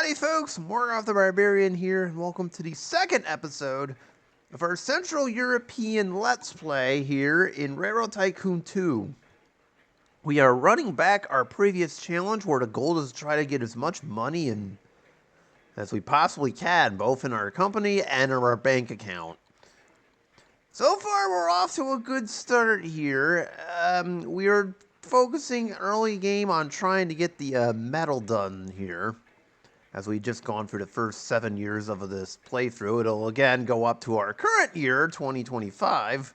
Howdy folks, Morgoth the Barbarian here, and welcome to the second episode of our Central European Let's Play here in Railroad Tycoon 2. We are running back our previous challenge where the goal is to try to get as much money in as we possibly can, both in our company and in our bank account. So far, we're off to a good start here. We are focusing early game on trying to get the metal done here. As we've just gone through the first 7 years of this playthrough, it'll again go up to our current year, 2025.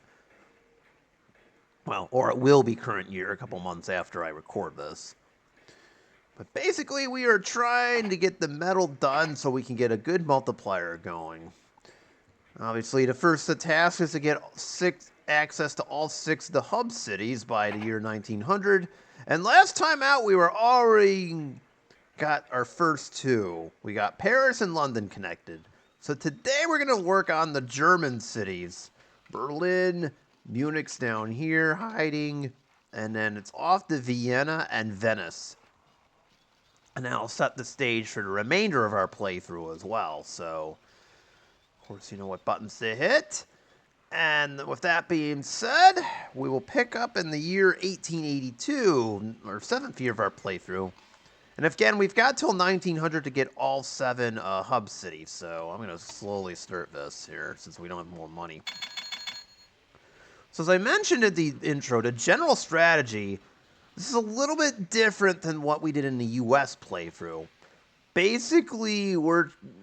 Well, or it will be current year a couple months after I record this. But basically, we are trying to get the metal done so we can get a good multiplier going. Obviously, the first task is to get access to all 6 of the hub cities by the year 1900. And last time out, we were already got our first 2. We got Paris and London connected. So today we're going to work on the German cities. Berlin, Munich's down here hiding, and then it's off to Vienna and Venice. And that'll set the stage for the remainder of our playthrough as well. So, of course, you know what buttons to hit. And with that being said, we will pick up in the year 1882, or 7th year of our playthrough. And again, we've got till 1900 to get all 7 hub cities, so I'm going to slowly start this here, since we don't have more money. So as I mentioned in the intro, the general strategy, this is a little bit different than what we did in the US playthrough. Basically,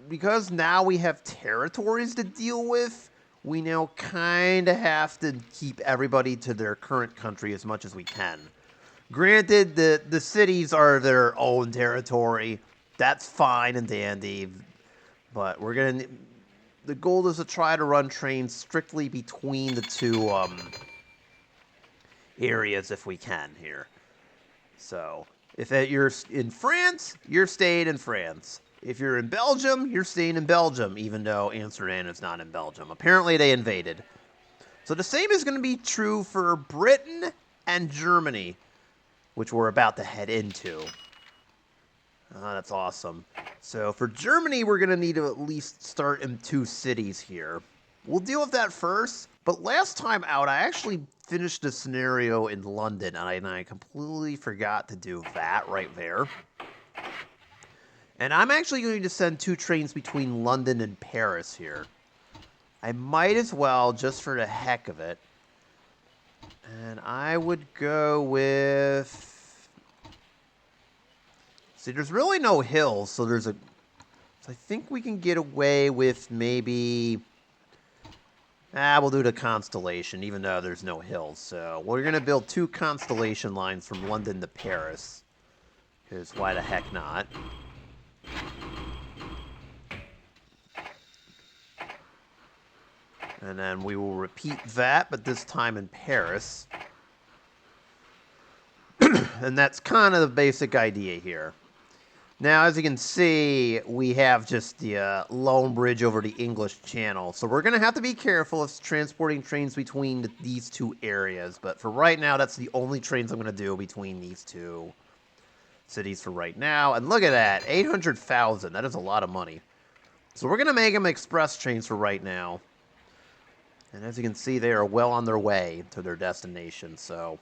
because now we have territories to deal with, we now kind of have to keep everybody to their current country as much as we can. Granted, the cities are their own territory. That's fine and dandy. But the goal is to try to run trains strictly between the 2 areas if we can here. So, if you're in France, you're staying in France. If you're in Belgium, you're staying in Belgium, even though Amsterdam is not in Belgium. Apparently, they invaded. So the same is going to be true for Britain and Germany, which we're about to head into. That's awesome. So for Germany, we're going to need to at least start in 2 cities here. We'll deal with that first, but last time out, I actually finished the scenario in London, and I completely forgot to do that right there. And I'm actually going to send 2 trains between London and Paris here. I might as well, just for the heck of it. And I would go with... See, there's really no hills, so so I think we can get away with maybe... we'll do the Constellation, even though there's no hills. So we're going to build 2 Constellation lines from London to Paris. Because why the heck not? And then we will repeat that, but this time in Paris. And that's kind of the basic idea here. Now, as you can see, we have just the lone bridge over the English Channel. So we're going to have to be careful of transporting trains between these 2 areas. But for right now, that's the only trains I'm going to do between these 2 cities for right now. And look at that, 800,000. That is a lot of money. So we're going to make them express trains for right now. And as you can see, they are well on their way to their destination, so...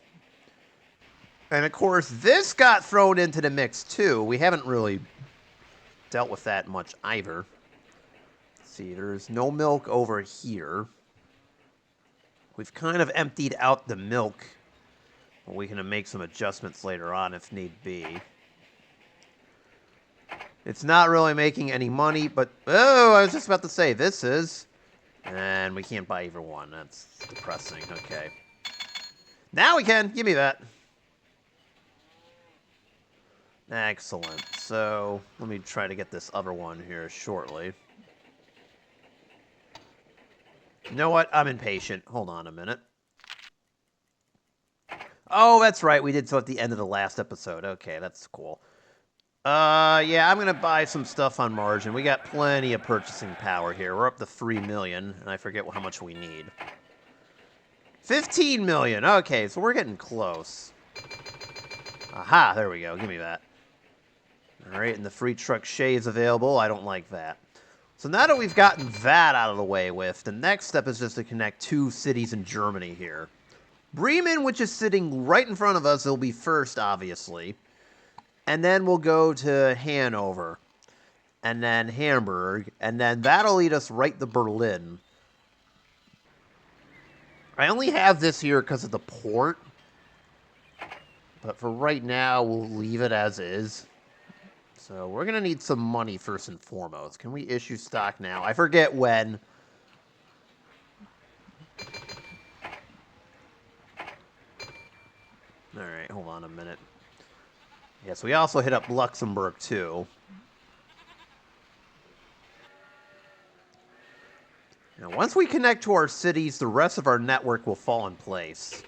And of course, this got thrown into the mix, too. We haven't really dealt with that much either. Let's see, there's no milk over here. We've kind of emptied out the milk. But we can make some adjustments later on if need be. It's not really making any money, but... Oh, I was just about to say, this is... And we can't buy either one. That's depressing. Okay. Now we can. Give me that. Excellent. So, let me try to get this other one here shortly. You know what? I'm impatient. Hold on a minute. Oh, that's right. We did so at the end of the last episode. Okay, that's cool. Yeah, I'm going to buy some stuff on margin. We got plenty of purchasing power here. We're up to 3 million, and I forget how much we need. 15 million. Okay, so we're getting close. Aha, there we go. Give me that. Alright, and the free truck Shay is available. I don't like that. So now that we've gotten that out of the way with, the next step is just to connect 2 cities in Germany here. Bremen, which is sitting right in front of us, will be first, obviously. And then we'll go to Hanover. And then Hamburg. And then that'll lead us right to Berlin. I only have this here because of the port. But for right now, we'll leave it as is. So we're going to need some money first and foremost. Can we issue stock now? I forget when. Alright, hold on a minute. Yes, we also hit up Luxembourg, too. Now, once we connect to our cities, the rest of our network will fall in place.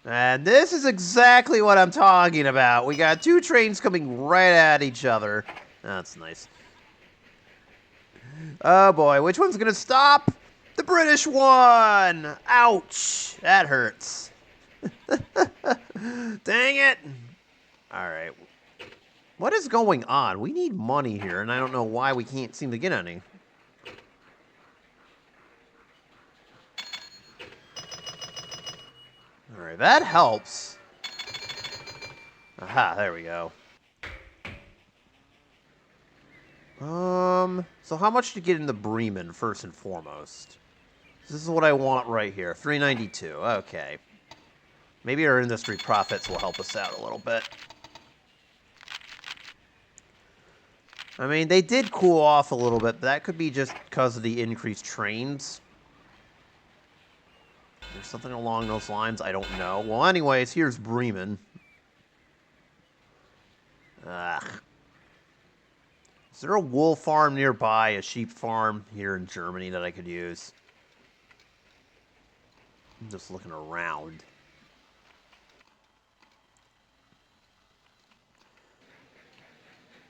And this is exactly what I'm talking about. We got 2 trains coming right at each other. That's nice. Oh boy, which one's gonna stop? The British one! Ouch! That hurts. Dang it! Alright. What is going on? We need money here, and I don't know why we can't seem to get any. Alright, that helps. Aha, there we go. So how much to get into Bremen, first and foremost? This is what I want right here. 392, okay. Maybe our industry profits will help us out a little bit. I mean, they did cool off a little bit, but that could be just because of the increased trains. There's something along those lines, I don't know. Well, anyways, here's Bremen. Ugh. Is there a wool farm nearby, a sheep farm here in Germany that I could use? I'm just looking around.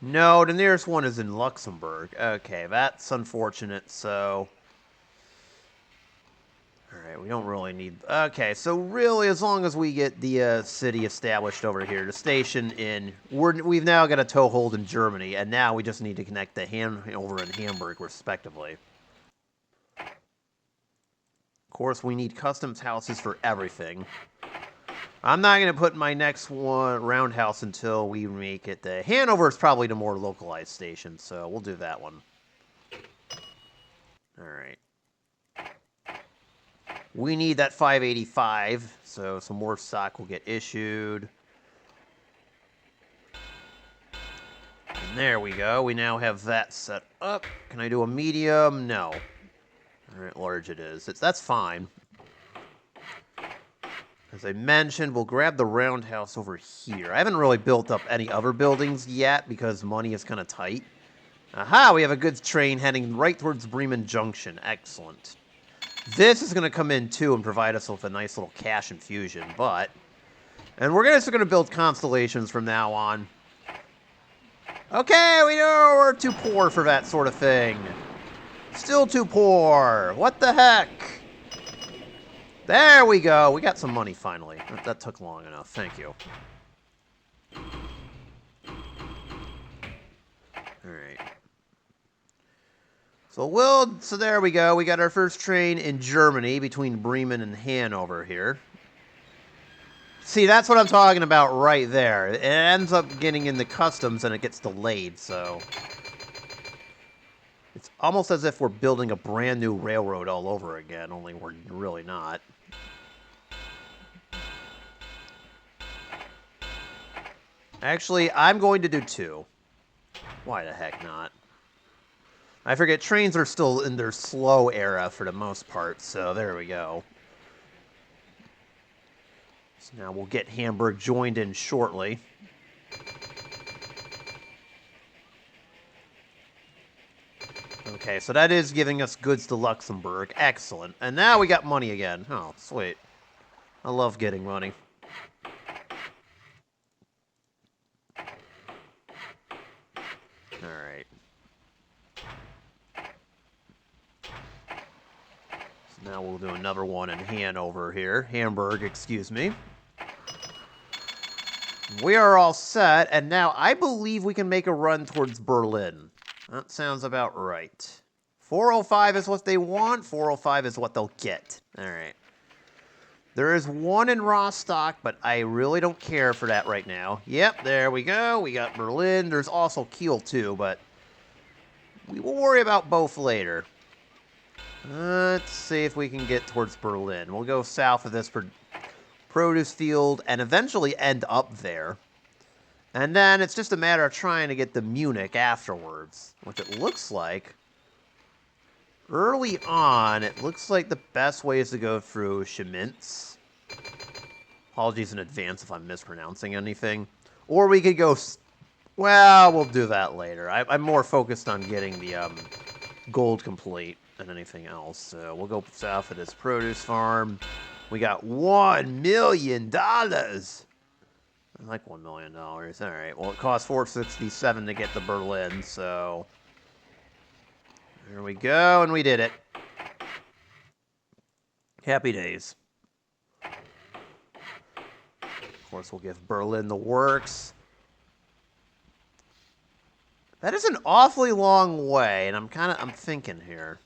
No, the nearest one is in Luxembourg. Okay, that's unfortunate, so... Alright, we don't really need... Okay, so really, as long as we get the city established over here, the station in... We've now got a toehold in Germany, and now we just need to connect the Hanover and Hamburg, respectively. Of course, we need customs houses for everything. I'm not going to put my next one roundhouse until we make it. The Hanover is probably the more localized station, so we'll do that one. Alright. We need that 585, so some more stock will get issued. And there we go. We now have that set up. Can I do a medium? No. Alright, large it is. That's fine. As I mentioned, we'll grab the roundhouse over here. I haven't really built up any other buildings yet because money is kind of tight. Aha, we have a goods train heading right towards Bremen Junction. Excellent. This is going to come in, too, and provide us with a nice little cash infusion, but... And we're just going to build constellations from now on. Okay, we know we're too poor for that sort of thing. Still too poor. What the heck? There we go. We got some money, finally. That took long enough. Thank you. Alright. So there we go. We got our first train in Germany between Bremen and Hanover here. See, that's what I'm talking about right there. It ends up getting in the customs and it gets delayed, so... It's almost as if we're building a brand new railroad all over again, only we're really not. Actually, I'm going to do 2. Why the heck not? I forget, trains are still in their slow era for the most part, so there we go. So now we'll get Hamburg joined in shortly. Okay, so that is giving us goods to Luxembourg. Excellent. And now we got money again. Oh, sweet. I love getting money. Alright. So now we'll do another one in Hanover here. Hamburg, excuse me. We are all set, and now I believe we can make a run towards Berlin. That sounds about right. 405 is what they want. 405 is what they'll get. All right. There is one in Rostock, but I really don't care for that right now. Yep, there we go. We got Berlin. There's also Kiel, too, but we will worry about both later. Let's see if we can get towards Berlin. We'll go south of this produce field and eventually end up there. And then it's just a matter of trying to get to Munich afterwards, which it looks like. Early on, it looks like the best way is to go through Schmitz. Apologies in advance if I'm mispronouncing anything. Or we could go... Well, we'll do that later. I'm more focused on getting the gold complete than anything else. So we'll go south of this produce farm. We got $1 million. I like $1 million. All right. Well, it costs $467 to get to Berlin, so... There we go, and we did it. Happy days. Of course, we'll give Berlin the works. That is an awfully long way, and I'm thinking here.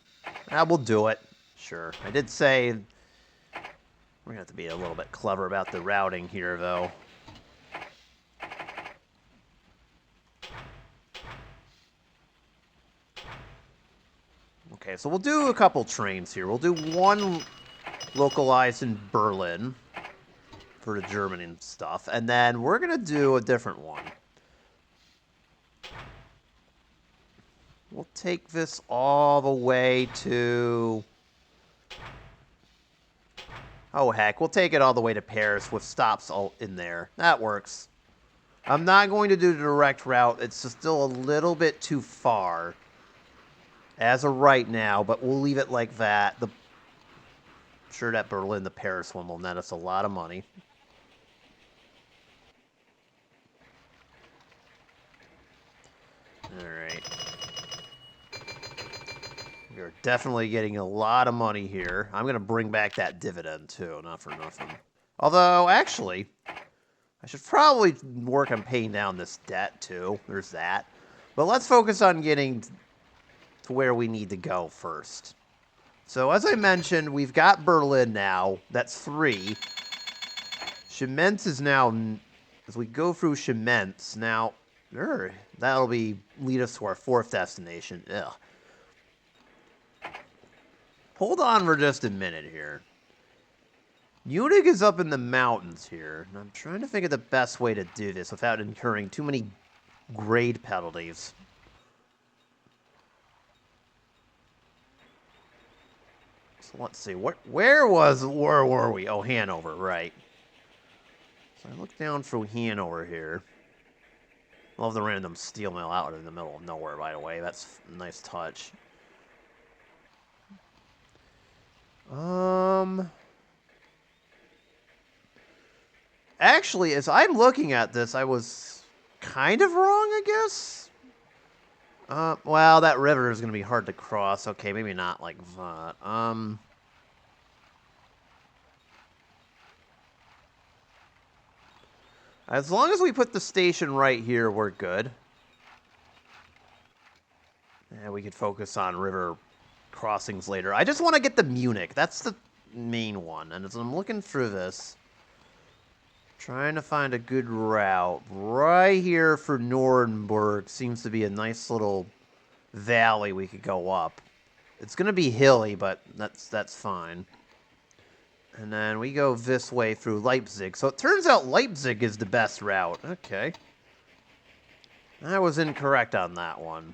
We'll do it. Sure. I did say we're going to have to be a little bit clever about the routing here, though. Okay, so we'll do a couple trains here. We'll do one localized in Berlin for the German and stuff, and then we're going to do a different one. We'll take this all the way to... Oh, heck, we'll take it all the way to Paris with stops all in there. That works. I'm not going to do the direct route. It's still a little bit too far as of right now, but we'll leave it like that. I'm sure that Berlin to Paris one will net us a lot of money. All right. We are definitely getting a lot of money here. I'm going to bring back that dividend, too, not for nothing. Although, actually, I should probably work on paying down this debt, too. There's that. But let's focus on getting to where we need to go first. So, as I mentioned, we've got Berlin now. That's 3. Schmitz is now... As we go through Schmitz, now... That'll lead us to our 4th destination. Ugh. Hold on for just a minute here. Munich is up in the mountains here, and I'm trying to think of the best way to do this without incurring too many grade penalties. So let's see, where were we? Oh, Hanover, right. So I look down through Hanover here. Love the random steel mill out in the middle of nowhere, by the way. That's a nice touch. Actually, as I'm looking at this, I was kind of wrong, I guess. Well, that river is going to be hard to cross. Okay, maybe not like that. As long as we put the station right here, we're good. Yeah, we could focus on river crossings later. I just want to get to Munich. That's the main one. And as I'm looking through this, trying to find a good route. Right here for Nuremberg seems to be a nice little valley we could go up. It's going to be hilly, but that's fine. And then we go this way through Leipzig. So it turns out Leipzig is the best route. Okay. I was incorrect on that one.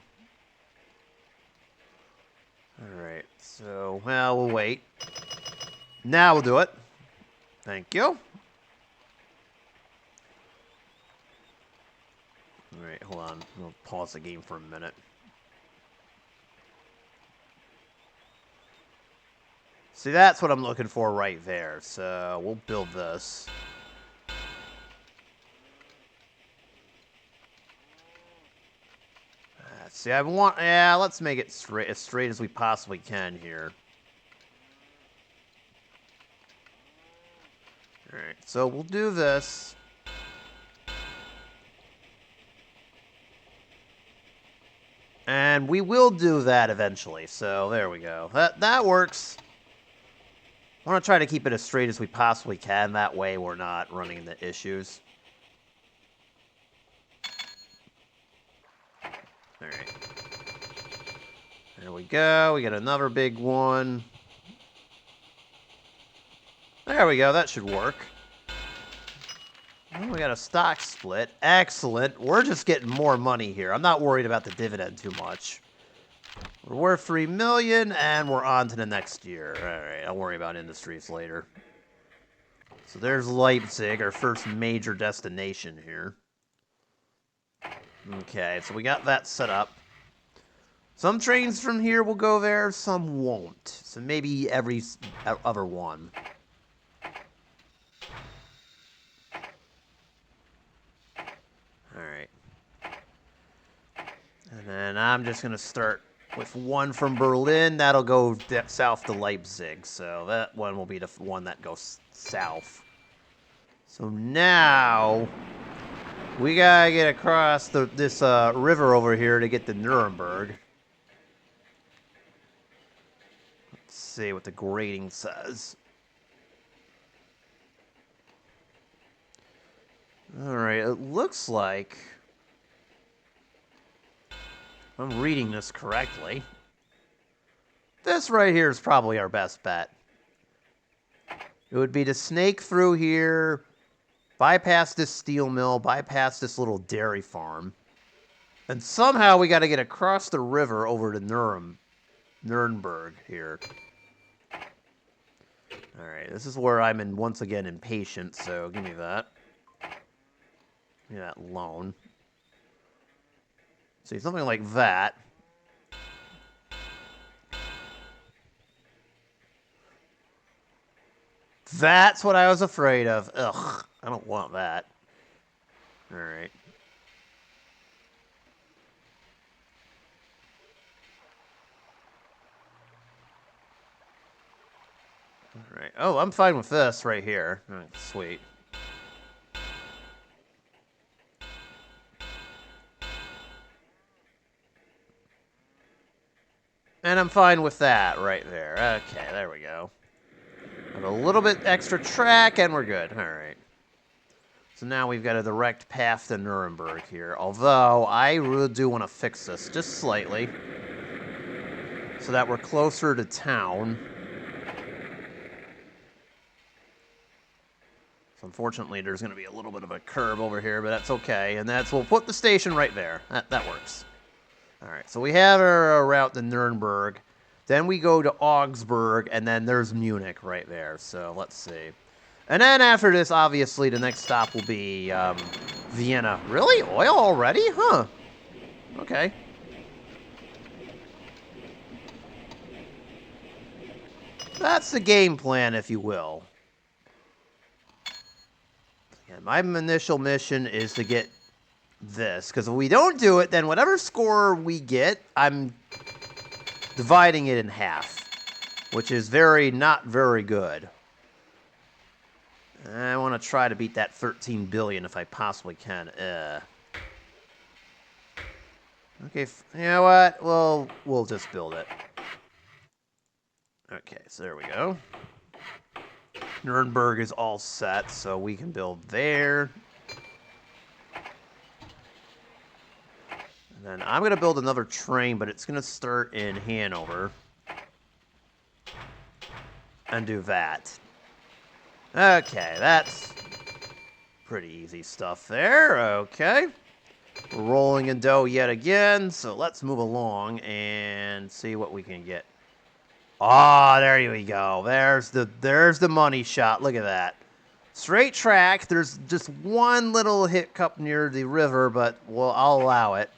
Alright, so, well, we'll wait. Now we'll do it. Thank you. Alright, hold on. We'll pause the game for a minute. See, that's what I'm looking for right there. So, we'll build this. See, let's make it as straight as we possibly can here. Alright, so we'll do this. And we will do that eventually, so there we go. That works. I want to try to keep it as straight as we possibly can. That way we're not running into issues. Alright. There we go. We got another big one. There we go. That should work. Oh, we got a stock split. Excellent. We're just getting more money here. I'm not worried about the dividend too much. We're worth $3 million, and we're on to the next year. All right, I'll worry about industries later. So there's Leipzig, our first major destination here. Okay, so we got that set up. Some trains from here will go there, some won't. So maybe every other one. Alright. And then I'm just going to start with one from Berlin. That'll go south to Leipzig. So that one will be the one that goes south. So now we got to get across this river over here to get to Nuremberg. Let's see what the grading says. Alright, it looks like, if I'm reading this correctly, this right here is probably our best bet. It would be to snake through here, bypass this steel mill, bypass this little dairy farm, and somehow we got to get across the river over to Nuremberg here. Alright, this is where I'm once again impatient, so give me that. Give me that loan. See, something like that. That's what I was afraid of. Ugh, I don't want that. Alright. Alright. Oh, I'm fine with this right here. Oh, sweet. And I'm fine with that right there. Okay, there we go. Have a little bit extra track, and we're good. Alright. So now we've got a direct path to Nuremberg here. Although, I really do want to fix this just slightly. So that we're closer to town. So unfortunately, there's going to be a little bit of a curve over here, but that's okay. And we'll put the station right there. That works. Alright, so we have our route to Nuremberg. Then we go to Augsburg, and then there's Munich right there. So let's see. And then after this, obviously, the next stop will be Vienna. Really? Oil already? Huh. Okay. That's the game plan, if you will. And my initial mission is to get this, because if we don't do it, then whatever score we get, I'm dividing it in half, which is not very good. I want to try to beat that 13 billion if I possibly can. Okay, you know what? We'll just build it. Okay, so there we go. Nuremberg is all set, so we can build there. And then I'm going to build another train, but it's going to start in Hanover. And do that. Okay, that's pretty easy stuff there. Okay. We're rolling in dough yet again, so let's move along and see what we can get. Ah, there we go. There's the money shot. Look at that. Straight track. There's just one little hiccup near the river, but I'll allow it.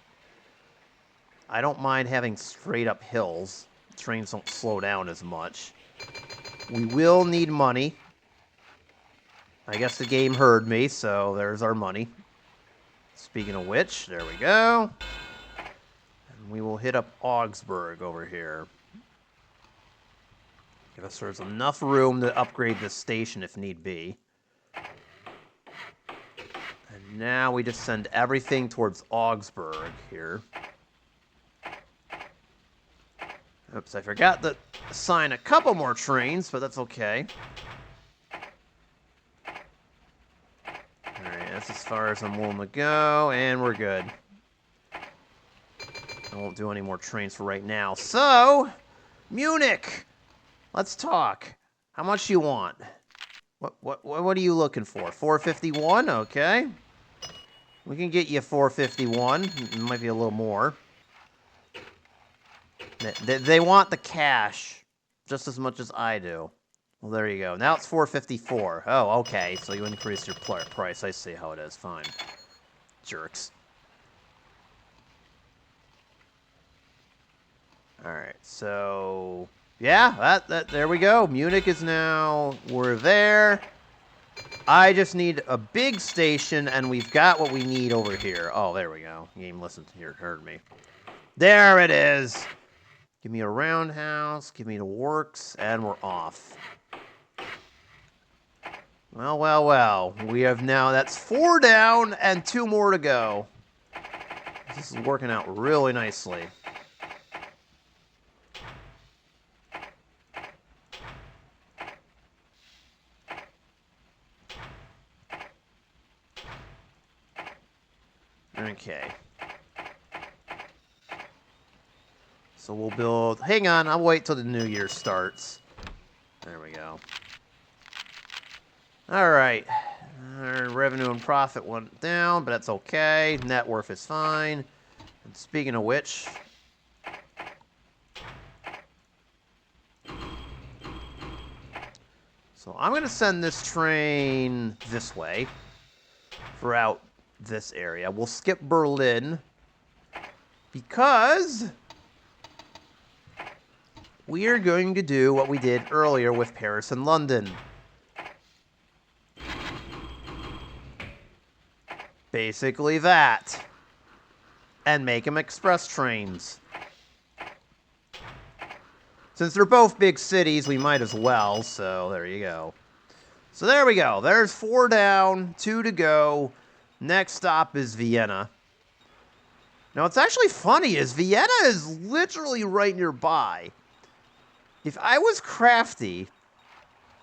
I don't mind having straight up hills. Trains don't slow down as much. We will need money. I guess the game heard me, so there's our money. Speaking of which, there we go. And we will hit up Augsburg over here. Give us there's enough room to upgrade this station if need be. And now we just send everything towards Augsburg here. Oops, I forgot to assign a couple more trains, but that's okay. Alright, that's as far as I'm willing to go, and we're good. I won't do any more trains for right now. So, Munich! Let's talk. How much do you want? What are you looking for? 451? Okay. We can get you 451. It might be a little more. They want the cash just as much as I do. Well, there you go. Now it's 454. Oh, okay. So you increased your price. I see how it is. Fine. Jerks. All right. So yeah, there we go. Munich is now. We're there. I just need a big station, and we've got what we need over here. Oh, there we go. Game listened here, heard me. There it is. Give me a roundhouse, give me the works, and we're off. Well, well, well. We have now, that's 4 down and 2 more to go. This is working out really nicely. Okay. So we'll build... Hang on, I'll wait till the new year starts. There we go. Alright. Our revenue and profit went down, but that's okay. Net worth is fine. And speaking of which... So I'm going to send this train this way. For out this area. We'll skip Berlin. Because... we are going to do what we did earlier with Paris and London. Basically that. And make them express trains. Since they're both big cities, we might as well, so there you go. So there we go. There's 4 down, 2 to go. Next stop is Vienna. Now, what's actually funny is Vienna is literally right nearby. If I was crafty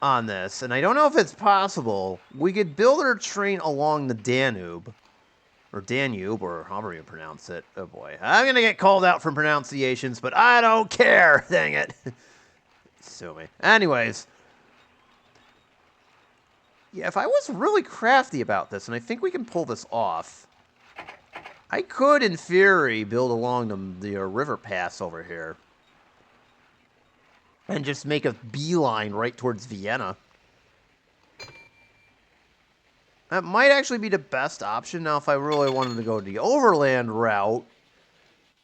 on this, and I don't know if it's possible, we could build our train along the Danube. Or Danube, or however you pronounce it. Oh boy. I'm going to get called out for pronunciations, but I don't care. Dang it. Sue me. Anyways. Yeah, if I was really crafty about this, and I think we can pull this off, I could, in theory, build along the river pass over here. And just make a beeline right towards Vienna. That might actually be the best option. Now, if I really wanted to go the overland route,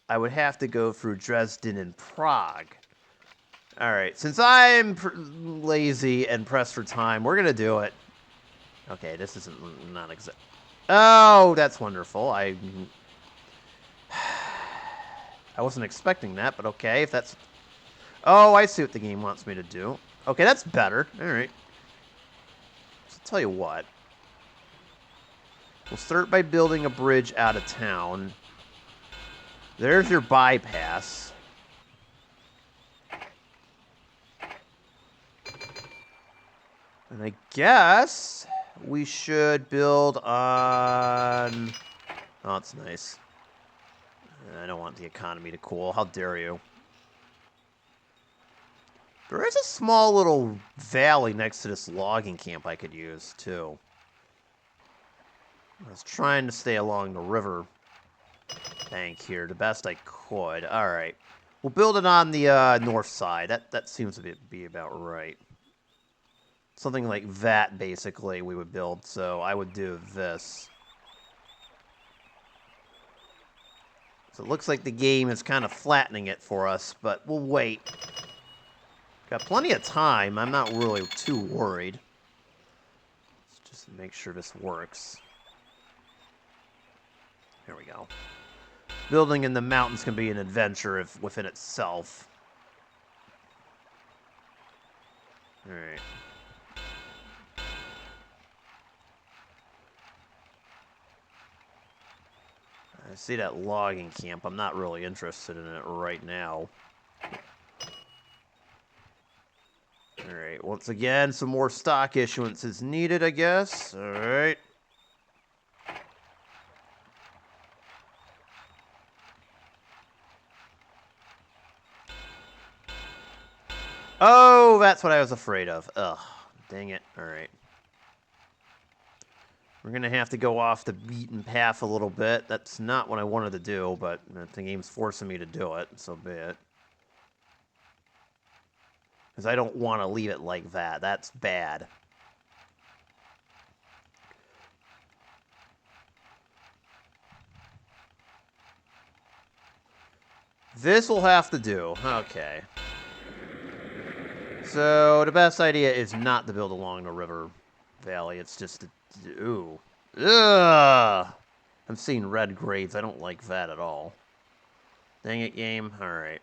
I would have to go through Dresden and Prague. Alright, since I'm lazy and pressed for time, we're going to do it. Okay, this isn't not exact. Oh, that's wonderful. I wasn't expecting that, but okay, if that's... Oh, I see what the game wants me to do. Okay, that's better. Alright. So I'll tell you what. We'll start by building a bridge out of town. There's your bypass. And I guess we should build on... Oh, it's nice. I don't want the economy to cool. How dare you? There is a small little valley next to this logging camp I could use, too. I was trying to stay along the river bank here the best I could. Alright. We'll build it on the north side. That seems to be about right. Something like that, basically, we would build. So I would do this. So it looks like the game is kind of flattening it for us, but we'll wait. Got plenty of time. I'm not really too worried. Let's just make sure this works. There we go. Building in the mountains can be an adventure within itself. Alright. I see that logging camp. I'm not really interested in it right now. Alright, once again, some more stock issuance is needed, I guess. Alright. Oh, that's what I was afraid of. Ugh, dang it. Alright. We're going to have to go off the beaten path a little bit. That's not what I wanted to do, but the game's forcing me to do it, so be it. Because I don't want to leave it like that. That's bad. This will have to do. Okay. So, the best idea is not to build along the river valley. It's just to... Ooh. Ugh! I'm seeing red grades. I don't like that at all. Dang it, game. Alright.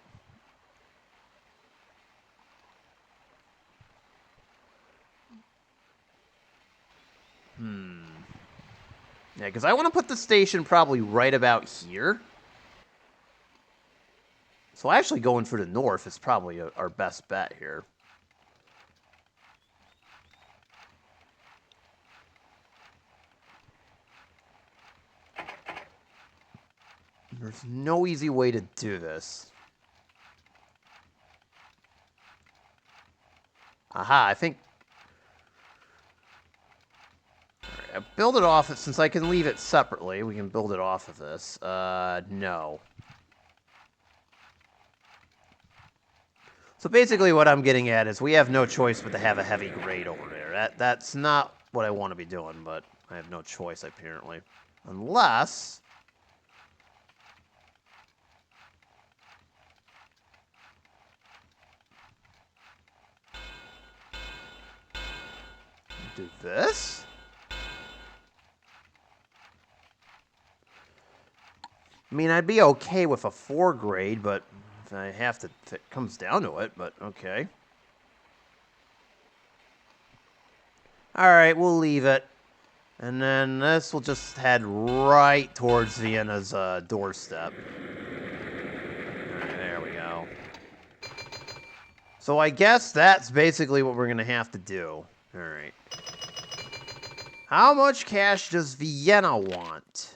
Yeah, because I want to put the station probably right about here. So actually going for the north is probably our best bet here. There's no easy way to do this. Aha, I think... Alright, I'll build it off, since I can leave it separately, we can build it off of this. No. So basically what I'm getting at is we have no choice but to have a heavy grade over there. That's not what I want to be doing, but I have no choice, apparently. Unless... do this? I mean, I'd be okay with a 4 grade, but if I have to, if it comes down to it, but okay. Alright, we'll leave it. And then this will just head right towards Vienna's doorstep. Alright, there we go. So I guess that's basically what we're going to have to do. Alright. How much cash does Vienna want?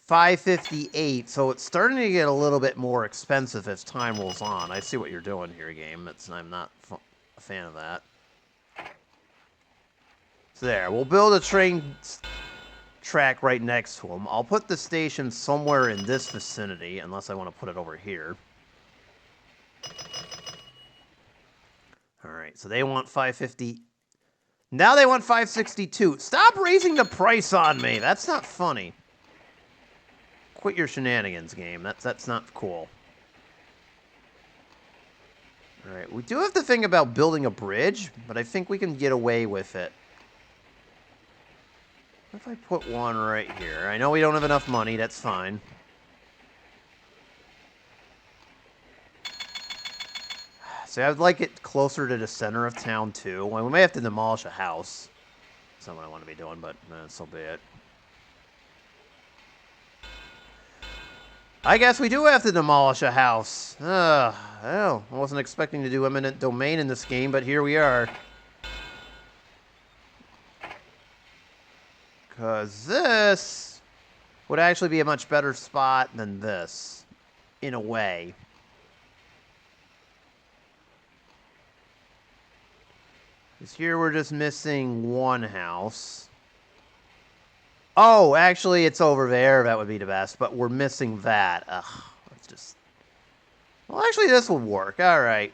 558, so it's starting to get a little bit more expensive as time rolls on. I see what you're doing here, game. I'm not a fan of that. So there, we'll build a train track right next to them. I'll put the station somewhere in this vicinity, unless I want to put it over here. Alright, so they want 550. Now they want 562. Stop raising the price on me! That's not funny. Quit your shenanigans, game. That's not cool. Alright, we do have to think about building a bridge, but I think we can get away with it. What if I put one right here? I know we don't have enough money, that's fine. So I'd like it closer to the center of town, too. Well, we may have to demolish a house. That's not what I want to be doing, but so be it. I guess we do have to demolish a house. Well, I wasn't expecting to do eminent domain in this game, but here we are. Because this would actually be a much better spot than this, in a way. Because here we're just missing one house. Oh, actually, it's over there. That would be the best. But we're missing that. Ugh, let's just... Well, actually, this will work. All right.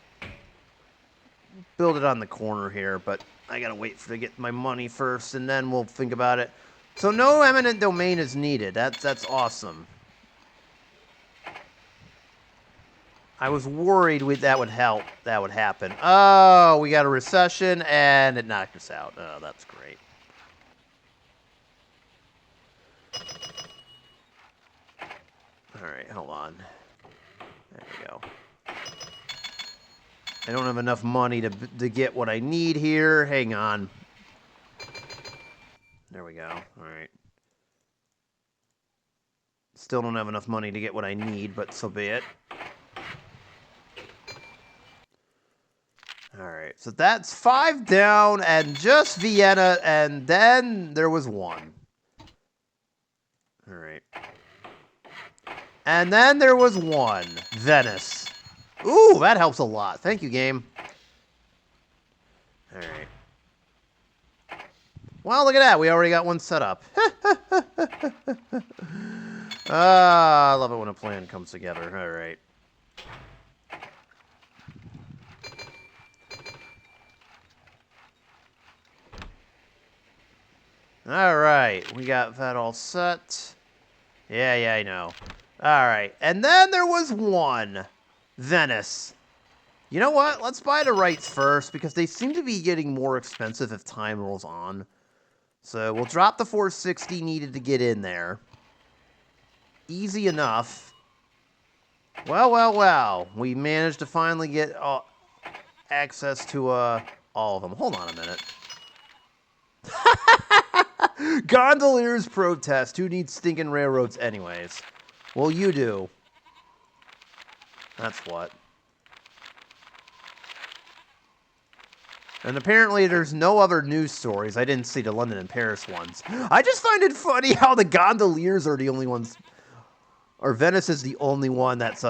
Build it on the corner here, but I gotta wait to get my money first, and then we'll think about it. So no eminent domain is needed. That's awesome. I was worried that would help. That would happen. Oh, we got a recession, and it knocked us out. Oh, that's great. Alright, hold on. There we go. I don't have enough money to get what I need here. Hang on. There we go. Alright. Still don't have enough money to get what I need, but so be it. Alright, so that's 5 down, and just Vienna, and then there was 1. Alright. And then there was 1. Venice. Ooh, that helps a lot. Thank you, game. Alright. Well, look at that. We already got 1 set up. I love it when a plan comes together. Alright. Alright, we got that all set. Yeah, I know. Alright, and then there was 1. Venice. You know what? Let's buy the rights first, because they seem to be getting more expensive if time rolls on. So we'll drop the 460 needed to get in there. Easy enough. Well. We managed to finally get access to all of them. Hold on a minute. Gondoliers protest. Who needs stinking railroads anyways? Well, you do. That's what. And apparently there's no other news stories. I didn't see the London and Paris ones. I just find it funny how the gondoliers are the only ones, or Venice is the only one that's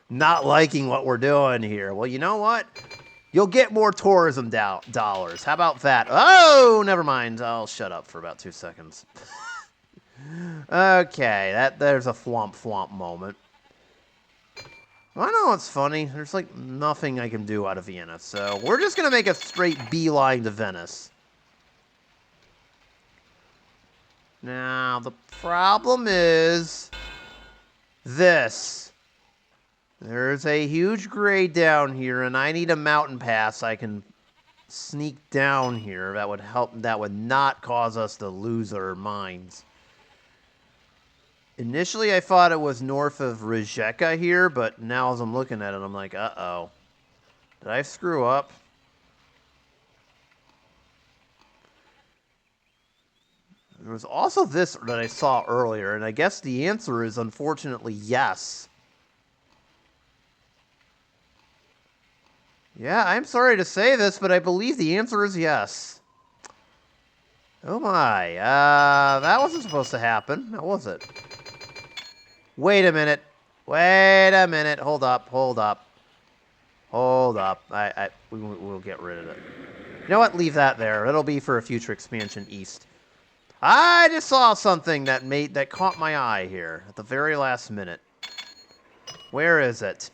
not liking what we're doing here. Well, you know what? You'll get more tourism dollars. How about that? Oh, never mind. I'll shut up for about 2 seconds. Okay, there's a flomp moment. Well, I know what's funny. There's like nothing I can do out of Vienna, so we're just gonna make a straight beeline to Venice. Now, the problem is this. There's a huge grade down here, and I need a mountain pass I can sneak down here. That would help. That would not cause us to lose our minds. Initially, I thought it was north of Rijeka here, but now as I'm looking at it, I'm like, uh-oh. Did I screw up? There was also this that I saw earlier, and I guess the answer is, unfortunately, yes. Yeah, I'm sorry to say this, but I believe the answer is yes. Oh my, that wasn't supposed to happen, now was it? Wait a minute. Hold up. We'll get rid of it. You know what? Leave that there. It'll be for a future expansion east. I just saw something that caught my eye here at the very last minute. Where is it?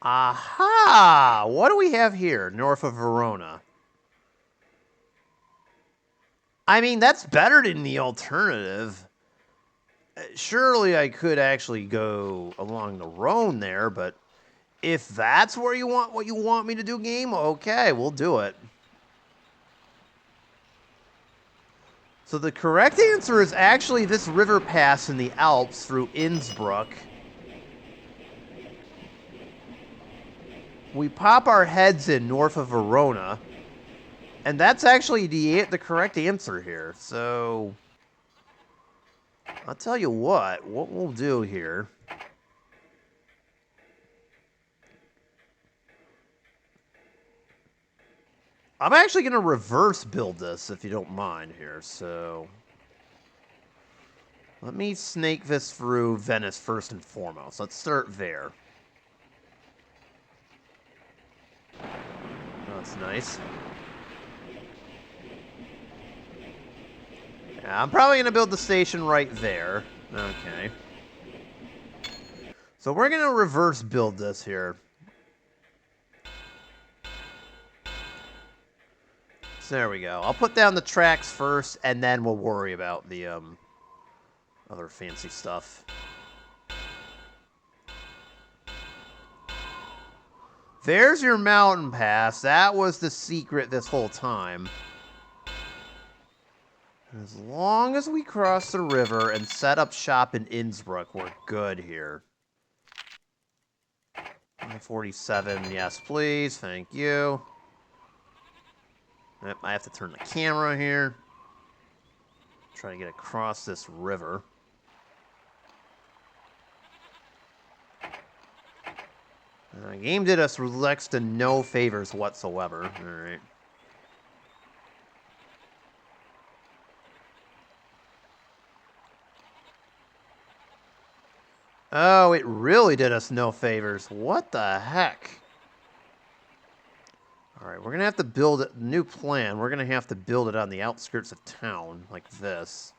Aha! What do we have here, north of Verona? I mean, that's better than the alternative. Surely I could actually go along the Rhone there, but if that's where you want what you want me to do, game, okay, we'll do it. So the correct answer is actually this river pass in the Alps through Innsbruck. We pop our heads in north of Verona, and that's actually the correct answer here. So I'll tell you what we'll do here. I'm actually going to reverse build this, if you don't mind here, so let me snake this through Venice first and foremost. Let's start there. That's nice. Yeah, I'm probably going to build the station right there. Okay. So we're going to reverse build this here. So there we go. I'll put down the tracks first, and then we'll worry about the other fancy stuff. There's your mountain pass. That was the secret this whole time. As long as we cross the river and set up shop in Innsbruck, we're good here. 47, yes please, thank you. Yep, I have to turn the camera here. Try to get across this river. The game did us next to no favors whatsoever. Alright. Oh, it really did us no favors. What the heck? Alright, we're going to have to build a new plan. We're going to have to build it on the outskirts of town, like this.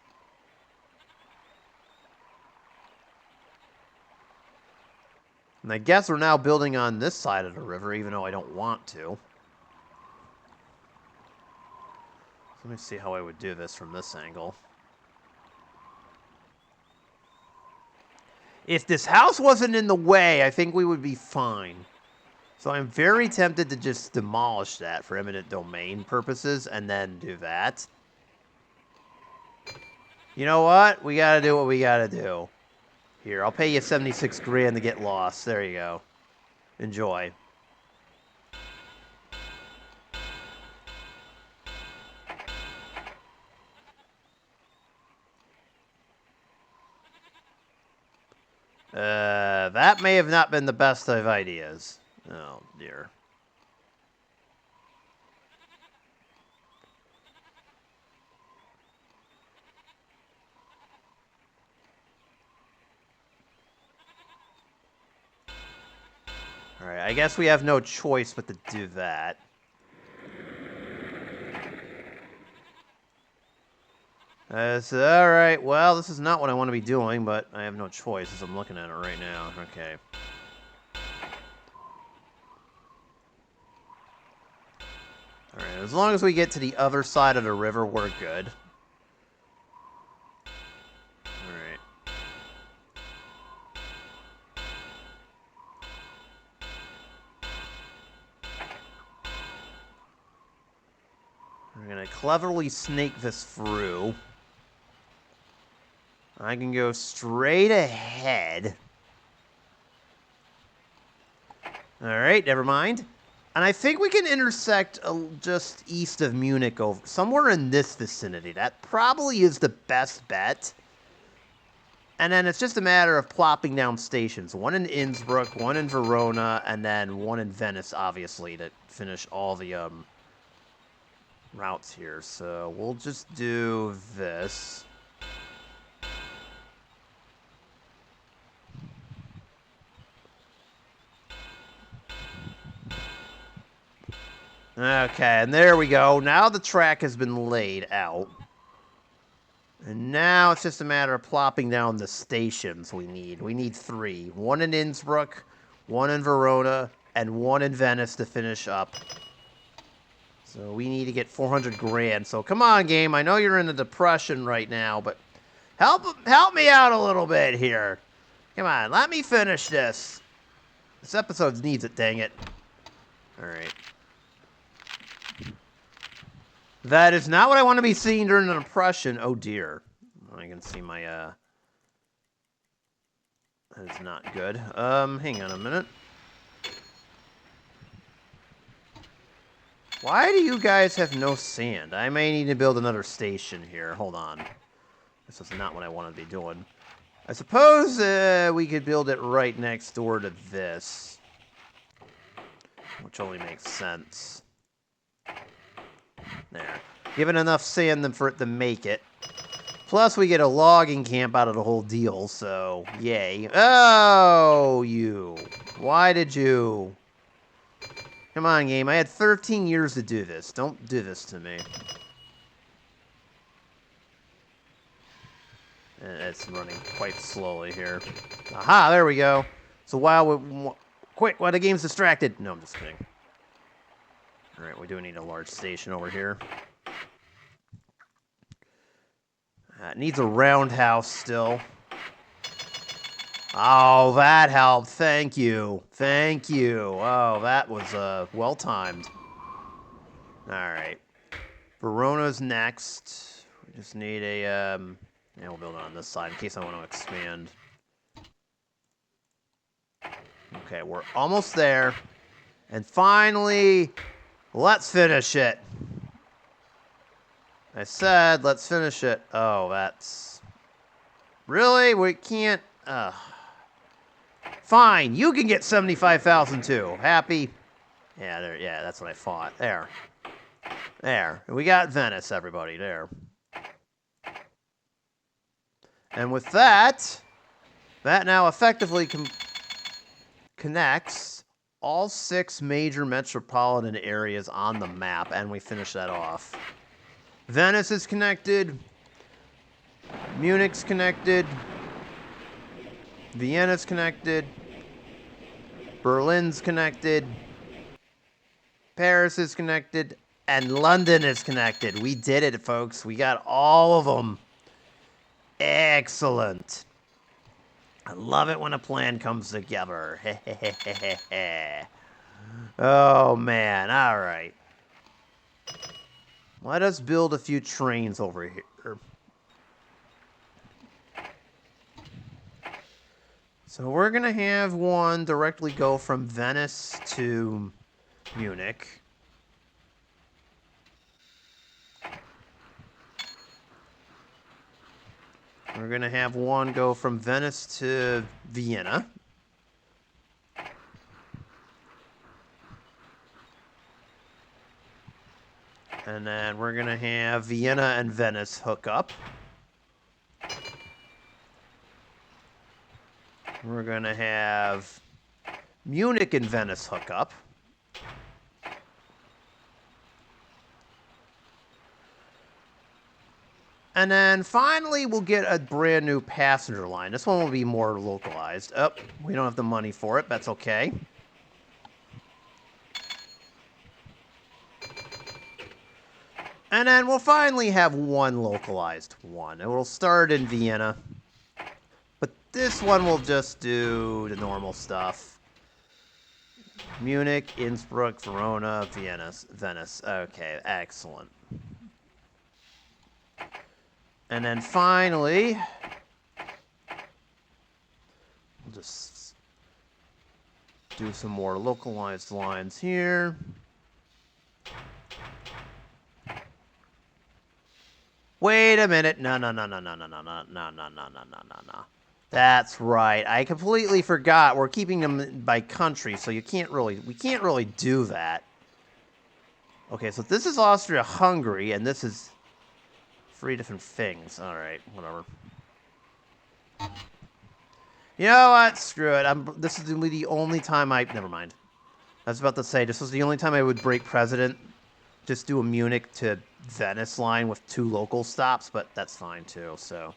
And I guess we're now building on this side of the river, even though I don't want to. Let me see how I would do this from this angle. If this house wasn't in the way, I think we would be fine. So I'm very tempted to just demolish that for eminent domain purposes and then do that. You know what? We gotta do what we gotta do. Here, I'll pay you 76 grand to get lost. There you go. Enjoy. That may have not been the best of ideas. Oh, dear. Alright, I guess we have no choice but to do that. Alright, well, this is not what I want to be doing, but I have no choice as I'm looking at it right now. Okay. Alright, as long as we get to the other side of the river, we're good. Alright. We're gonna cleverly snake this through. I can go straight ahead. Alright, never mind. And I think we can intersect just east of Munich, over somewhere in this vicinity. That probably is the best bet. And then it's just a matter of plopping down stations. One in Innsbruck, one in Verona, and then one in Venice, obviously, to finish all the routes here. So we'll just do this. Okay, and there we go. Now the track has been laid out. And now it's just a matter of plopping down the stations we need. We need 3. One in Innsbruck, one in Verona, and one in Venice to finish up. So we need to get 400 grand. So come on, game. I know you're in a depression right now, but help me out a little bit here. Come on, let me finish this. This episode needs it, dang it. All right. That is not what I want to be seeing during an depression. Oh, dear. I can see my, that is not good. Hang on a minute. Why do you guys have no sand? I may need to build another station here. Hold on. This is not what I want to be doing. I suppose we could build it right next door to this. Which only makes sense. There. Given enough sand for it to make it. Plus, we get a logging camp out of the whole deal, so yay. Oh, you. Why did you? Come on, game. I had 13 years to do this. Don't do this to me. It's running quite slowly here. Aha, there we go. So while we... Quick, while the game's distracted. No, I'm just kidding. Alright, we do need a large station over here. It needs a roundhouse still. Oh, that helped. Thank you. Thank you. Oh, that was well-timed. Alright. Verona's next. We just need a... yeah, we'll build it on this side in case I want to expand. Okay, we're almost there. And finally, let's finish it. I said, let's finish it. Oh, that's... Really? We can't... Fine, you can get 75,000 too. Happy? Yeah, there. Yeah, that's what I thought. There. There. We got Venice, everybody. There. And with that, that now effectively connects all 6 major metropolitan areas on the map, and we finish that off. Venice is connected. Munich's connected. Vienna's connected. Berlin's connected. Paris is connected. And London is connected. We did it, folks. We got all of them. Excellent. I love it when a plan comes together. Oh, man. All right. Let us build a few trains over here. So we're going to have one directly go from Venice to Munich. We're going to have one go from Venice to Vienna. And then we're going to have Vienna and Venice hook up. We're going to have Munich and Venice hook up. And then finally, we'll get a brand new passenger line. This one will be more localized. Oh, we don't have the money for it. That's okay. And then we'll finally have one localized one. It will start in Vienna. But this one will just do the normal stuff. Munich, Innsbruck, Verona, Vienna, Venice. Okay, excellent. And then finally, we'll just do some more localized lines here. Wait a minute. No. That's right. I completely forgot. We're keeping them by country, so we can't really do that. Okay, so this is Austria-Hungary, and this is 3 different things. All right, whatever. You know what? Screw it. This is the only time never mind. I was about to say, this was the only time I would break precedent. Just do a Munich to Venice line with 2 local stops, but that's fine too, so.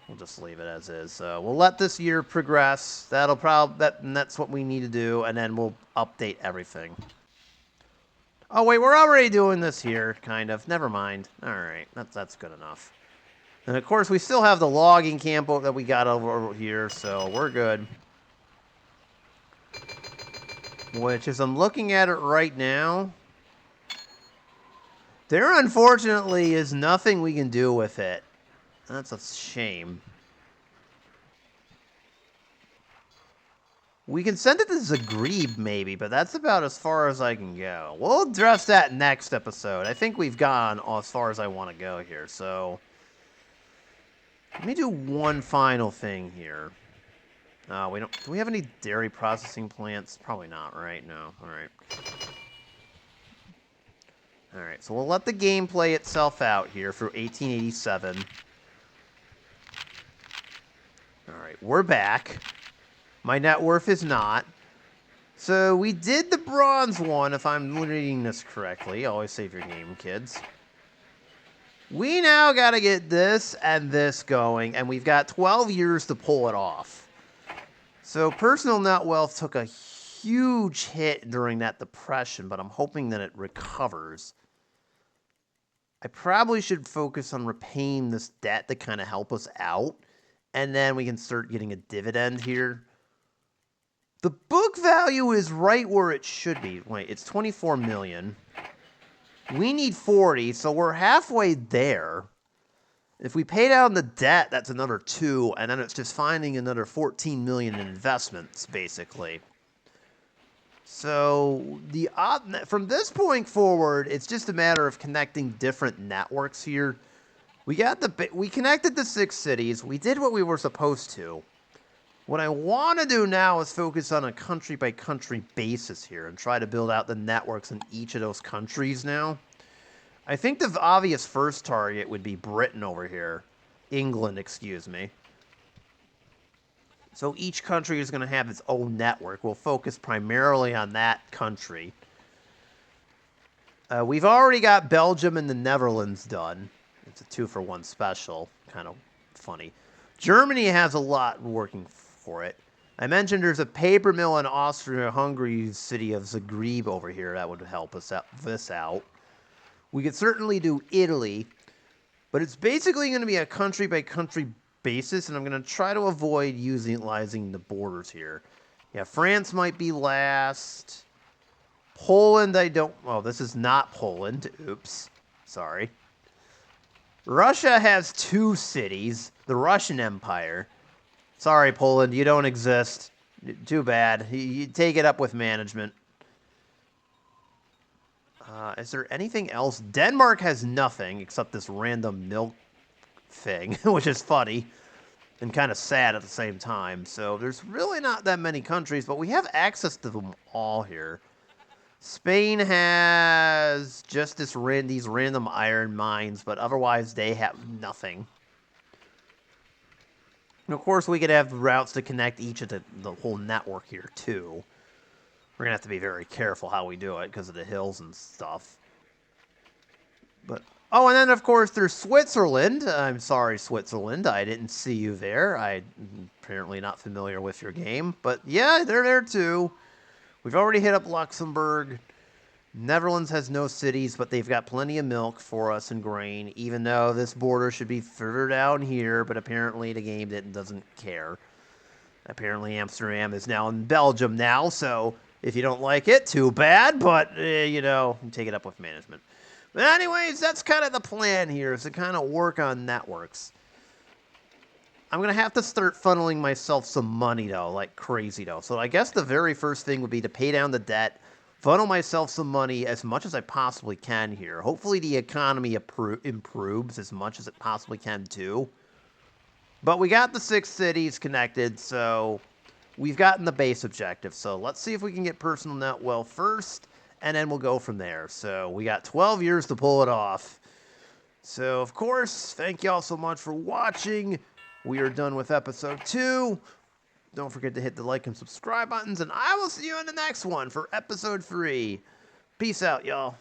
We'll just leave it as is. So we'll let this year progress. That's what we need to do, and then we'll update everything. Oh, wait, we're already doing this here, kind of. Never mind. All right, that's good enough. And, of course, we still have the logging camp that we got over here, so we're good. Which, as I'm looking at it right now, there unfortunately is nothing we can do with it. That's a shame. We can send it to Zagreb, maybe, but that's about as far as I can go. We'll address that next episode. I think we've gone as far as I want to go here, so. Let me do one final thing here. We don't. Do we have any dairy processing plants? Probably not, right? No. All right. All right, so we'll let the game play itself out here for 1887. All right, we're back. My net worth is not. So we did the bronze one, if I'm reading this correctly. Always save your game, kids. We now got to get this and this going, and we've got 12 years to pull it off. So personal net wealth took a huge hit during that depression, but I'm hoping that it recovers. I probably should focus on repaying this debt to kind of help us out, and then we can start getting a dividend here. The book value is right where it should be. Wait, it's 24 million. We need 40, so we're halfway there. If we pay down the debt, that's another 2, and then it's just finding another 14 million in investments, basically. So from this point forward, it's just a matter of connecting different networks here We connected the 6 cities. We did what we were supposed to. What I want to do now is focus on a country-by-country basis here and try to build out the networks in each of those countries now. I think the obvious first target would be Britain over here. England, excuse me. So each country is going to have its own network. We'll focus primarily on that country. We've already got Belgium and the Netherlands done. It's a 2-for-1 special. Kind of funny. Germany has a lot working for it. I mentioned there's a paper mill in Austria-Hungary's city of Zagreb over here that would help us out. We could certainly do Italy, but it's basically going to be a country-by-country basis, and I'm going to try to avoid utilizing the borders here. Yeah, France might be last. Poland, I don't... Oh, this is not Poland. Oops. Sorry. Russia has 2 cities. The Russian Empire. Sorry, Poland, you don't exist. Too bad. You take it up with management. Is there anything else? Denmark has nothing except this random milk thing, which is funny and kind of sad at the same time. So there's really not that many countries, but we have access to them all here. Spain has just these random iron mines, but otherwise they have nothing. And of course, we could have routes to connect each of the whole network here, too. We're going to have to be very careful how we do it because of the hills and stuff. But oh, and then, of course, there's Switzerland. I'm sorry, Switzerland. I didn't see you there. I'm apparently not familiar with your game. But yeah, they're there, too. We've already hit up Luxembourg. Netherlands has no cities, but they've got plenty of milk for us and grain, even though this border should be further down here, but apparently the game doesn't care. Apparently Amsterdam is now in Belgium now, so if you don't like it, too bad, but, you know, take it up with management. But anyways, that's kind of the plan here, is to kind of work on networks. I'm going to have to start funneling myself some money, though, like crazy, though. So I guess the very first thing would be to pay down the debt, funnel myself some money as much as I possibly can here. Hopefully the economy improves as much as it possibly can, too. But we got the 6 cities connected, so we've gotten the base objective. So let's see if we can get personal net wealth first, and then we'll go from there. So we got 12 years to pull it off. So, of course, thank you all so much for watching. We are done with episode 2. Don't forget to hit the like and subscribe buttons, and I will see you in the next one for episode 3. Peace out, y'all.